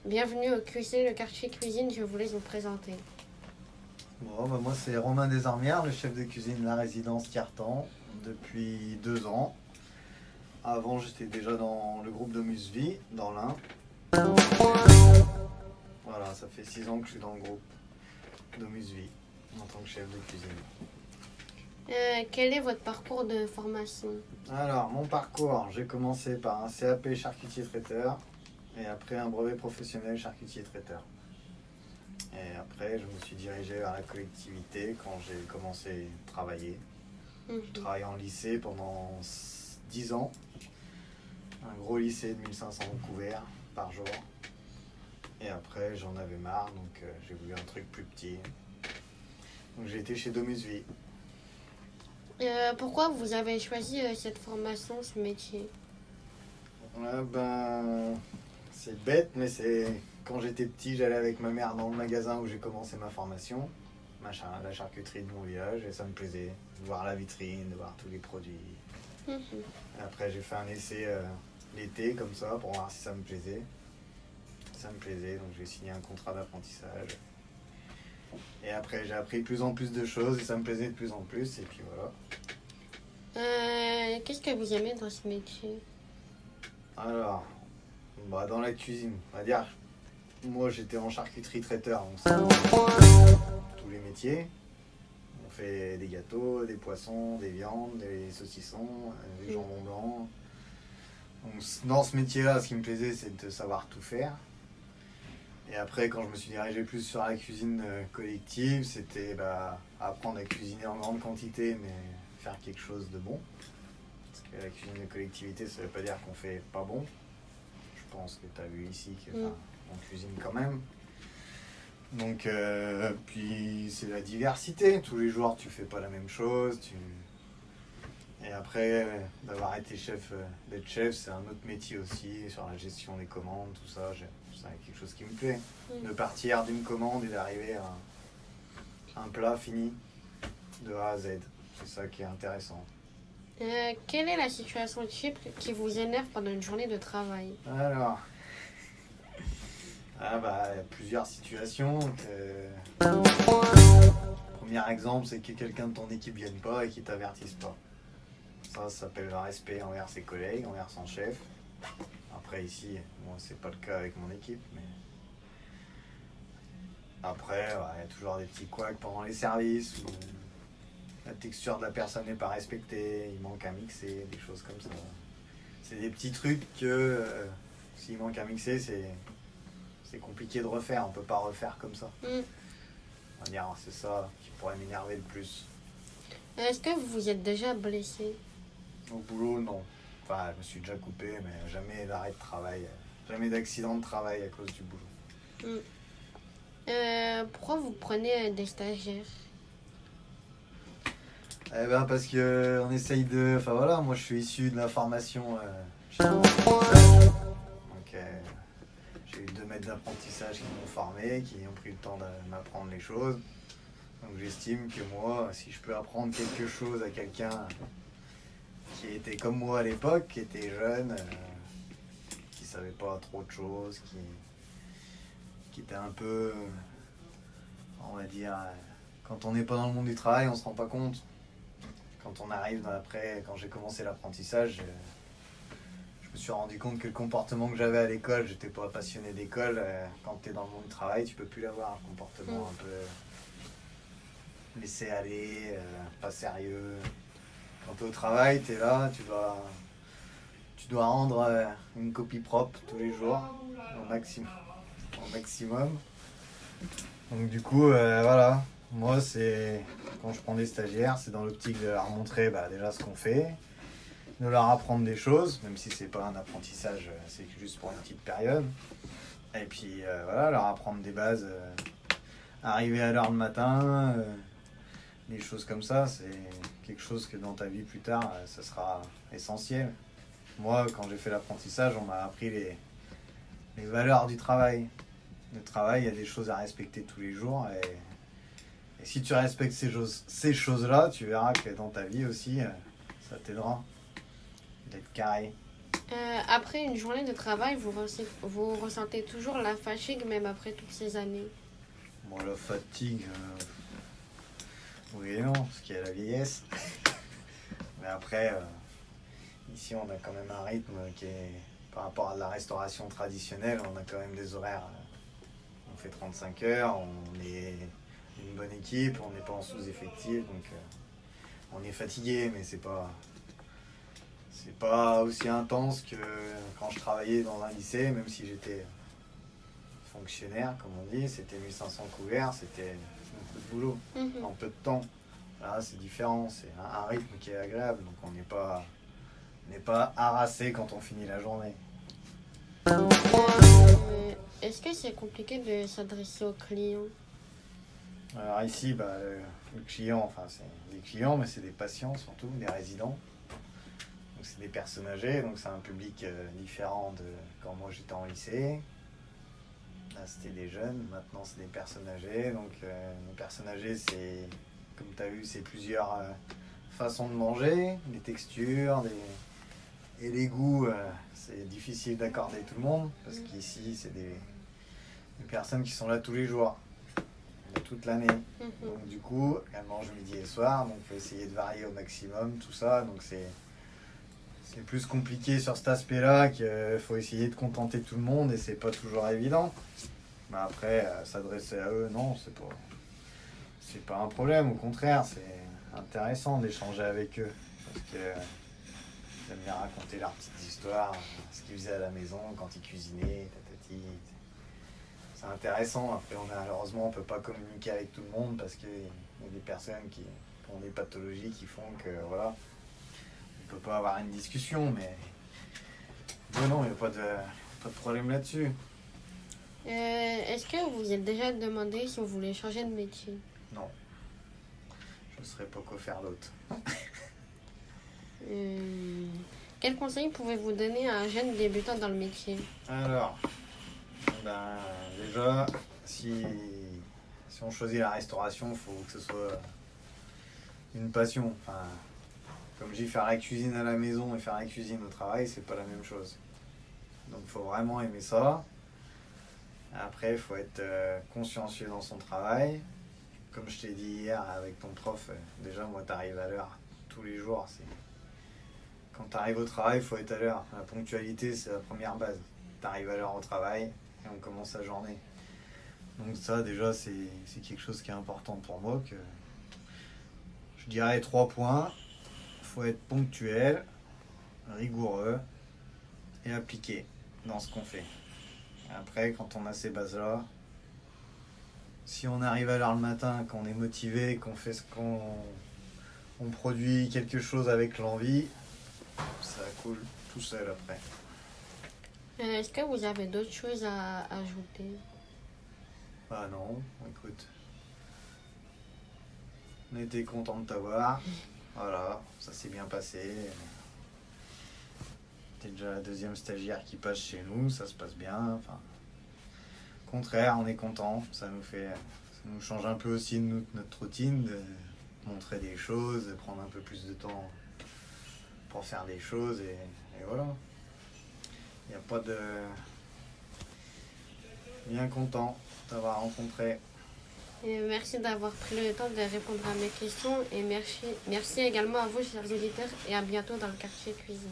Bienvenue au QC, le quartier cuisine, je vous laisse vous présenter. Bon, bah moi c'est Romain Desarmières, le chef de cuisine de la résidence Tiertan depuis 2 ans. Avant j'étais déjà dans le groupe Domusvie, dans l'Ain. Voilà, ça fait 6 ans que je suis dans le groupe Domusvie en tant que chef de cuisine. Quel est votre parcours de formation? Alors, mon parcours, j'ai commencé par un CAP charcutier traiteur et après un brevet professionnel charcutier traiteur. Et après, je me suis dirigé vers la collectivité quand j'ai commencé à travailler. Je travaillais en lycée pendant 10 ans. Un gros lycée de 1500 couverts par jour. Et après, j'en avais marre, donc j'ai voulu un truc plus petit. Donc j'ai été chez Domusvie. Pourquoi vous avez choisi cette formation, ce métier? C'est bête, mais c'est quand j'étais petit, j'allais avec ma mère dans le magasin où j'ai commencé ma formation, la charcuterie de mon village, et ça me plaisait de voir la vitrine, de voir tous les produits. Après, j'ai fait un essai l'été comme ça pour voir si ça me plaisait. Ça me plaisait, donc j'ai signé un contrat d'apprentissage. Et après, j'ai appris de plus en plus de choses et ça me plaisait de plus en plus, et puis voilà. Qu'est-ce que vous aimez dans ce métier? Alors, dans la cuisine, on va dire, moi j'étais en charcuterie traiteur, donc c'est tous les métiers. On fait des gâteaux, des poissons, des viandes, des saucissons, des jambons blancs. Donc, dans ce métier-là, ce qui me plaisait, c'est de savoir tout faire. Et après, quand je me suis dirigé plus sur la cuisine collective, c'était apprendre à cuisiner en grande quantité, mais faire quelque chose de bon. Parce que la cuisine de collectivité, ça ne veut pas dire qu'on fait pas bon. Je pense que tu as vu ici qu'on cuisine quand même. Donc, puis c'est la diversité. Tous les jours, tu fais pas la même chose. Et après, d'avoir été d'être chef, c'est un autre métier aussi, sur la gestion des commandes, tout ça. C'est quelque chose qui me plaît. De partir d'une commande et d'arriver à un plat fini de A à Z. C'est ça qui est intéressant. Quelle est la situation type qui vous énerve pendant une journée de travail? Alors, il y a plusieurs situations. Premier exemple, c'est que quelqu'un de ton équipe ne vienne pas et qu'il ne t'avertisse pas. Ça s'appelle le respect envers ses collègues, envers son chef. Après ici, moi c'est pas le cas avec mon équipe, mais après il y a toujours des petits couacs pendant les services où la texture de la personne n'est pas respectée, il manque à mixer, des choses comme ça. C'est des petits trucs que s'il manque à mixer, c'est compliqué de refaire, on peut pas refaire comme ça. On va dire c'est ça qui pourrait m'énerver le plus. Est-ce que vous vous êtes déjà blessé? Au boulot, non. Enfin, je me suis déjà coupé, mais jamais d'arrêt de travail, jamais d'accident de travail à cause du boulot. Pourquoi vous prenez des stagiaires? Parce que on essaye de... Enfin voilà, moi je suis issu de la formation chez l'apprentissage. Donc j'ai eu 2 maîtres d'apprentissage qui m'ont formé, qui ont pris le temps de m'apprendre les choses. Donc j'estime que moi, si je peux apprendre quelque chose à quelqu'un qui était comme moi à l'époque, qui était jeune, qui savait pas trop de choses, qui était un peu, on va dire, quand on n'est pas dans le monde du travail, on se rend pas compte. Quand on arrive après, quand j'ai commencé l'apprentissage, je me suis rendu compte que le comportement que j'avais à l'école, j'étais pas passionné d'école. Quand tu es dans le monde du travail, tu peux plus l'avoir, un comportement un peu laisser aller, pas sérieux. Quand tu es au travail, tu es là, tu dois rendre une copie propre tous les jours, au maximum. Donc du coup, voilà, moi c'est quand je prends des stagiaires, c'est dans l'optique de leur montrer déjà ce qu'on fait, de leur apprendre des choses, même si c'est pas un apprentissage, c'est juste pour une petite période. Et puis voilà, leur apprendre des bases, arriver à l'heure le matin, des choses comme ça, c'est quelque chose que dans ta vie plus tard, ça sera essentiel. Moi, quand j'ai fait l'apprentissage, on m'a appris les valeurs du travail. Le travail, il y a des choses à respecter tous les jours. Et si tu respectes ces choses-là, tu verras que dans ta vie aussi, ça t'aidera d'être carré. Après une journée de travail, vous ressentez toujours la fatigue, même après toutes ces années? Bon, la fatigue, oui et non, parce qu'il y a la vieillesse. Mais après, ici, on a quand même un rythme qui est, par rapport à la restauration traditionnelle, on a quand même des horaires. On fait 35 heures, on est une bonne équipe, on n'est pas en sous-effectif, donc on est fatigué, mais c'est pas aussi intense que quand je travaillais dans un lycée, même si j'étais fonctionnaire, comme on dit, c'était 1500 couverts, c'était beaucoup de boulot en peu de temps. Là, c'est différent, c'est un rythme qui est agréable, donc on n'est pas harassé quand on finit la journée. Est-ce que c'est compliqué de s'adresser aux clients? Alors ici, le client, enfin c'est des clients, mais c'est des patients surtout, des résidents. Donc c'est des personnes âgées, donc c'est un public différent de quand moi j'étais en lycée. Là c'était des jeunes, maintenant c'est des personnes âgées. Donc les personnes âgées, c'est, comme tu as vu, c'est plusieurs façons de manger, des textures, et les goûts, c'est difficile d'accorder tout le monde, parce qu'ici c'est des personnes qui sont là tous les jours, toute l'année. Donc du coup, elles mangent midi et soir, donc il faut essayer de varier au maximum tout ça. Donc c'est plus compliqué sur cet aspect-là, qu'il faut essayer de contenter tout le monde et c'est pas toujours évident. Mais après, s'adresser à eux, non, c'est pas un problème. Au contraire, c'est intéressant d'échanger avec eux parce que ils aiment bien raconter leurs petites histoires, ce qu'ils faisaient à la maison quand ils cuisinaient, tatati. C'est intéressant. Après, malheureusement, on peut pas communiquer avec tout le monde parce qu'il y a des personnes qui ont des pathologies qui font que voilà. On peut pas avoir une discussion, mais non, il n'y a pas de problème là-dessus. Est-ce que vous vous êtes déjà demandé si vous voulez changer de métier? Non, je ne saurais pas quoi faire d'autre. Quel conseil pouvez-vous donner à un jeune débutant dans le métier? Alors, déjà, si on choisit la restauration, il faut que ce soit une passion. Enfin, comme je dis, faire la cuisine à la maison et faire la cuisine au travail, c'est pas la même chose. Donc il faut vraiment aimer ça. Après, il faut être consciencieux dans son travail. Comme je t'ai dit hier avec ton prof, déjà moi tu arrives à l'heure tous les jours. Quand tu arrives au travail, il faut être à l'heure. La ponctualité, c'est la première base. Tu arrives à l'heure au travail et on commence la journée. Donc ça déjà c'est quelque chose qui est important pour moi. Que je dirais 3 points. Il faut être ponctuel, rigoureux et appliqué dans ce qu'on fait. Et après, quand on a ces bases-là, si on arrive à l'heure le matin, qu'on est motivé, qu'on fait ce on produit quelque chose avec l'envie, ça coule tout seul après. Est-ce que vous avez d'autres choses à ajouter? Ah non, écoute. On était content de t'avoir. Voilà, ça s'est bien passé. T'es déjà la 2e stagiaire qui passe chez nous, ça se passe bien. Enfin, au contraire, on est content. Ça nous change un peu aussi de notre routine, de montrer des choses, de prendre un peu plus de temps pour faire des choses et voilà. Il n'y a pas de... Bien content de t'avoir rencontré. Et merci d'avoir pris le temps de répondre à mes questions et merci également à vous, chers auditeurs, et à bientôt dans le quartier cuisine.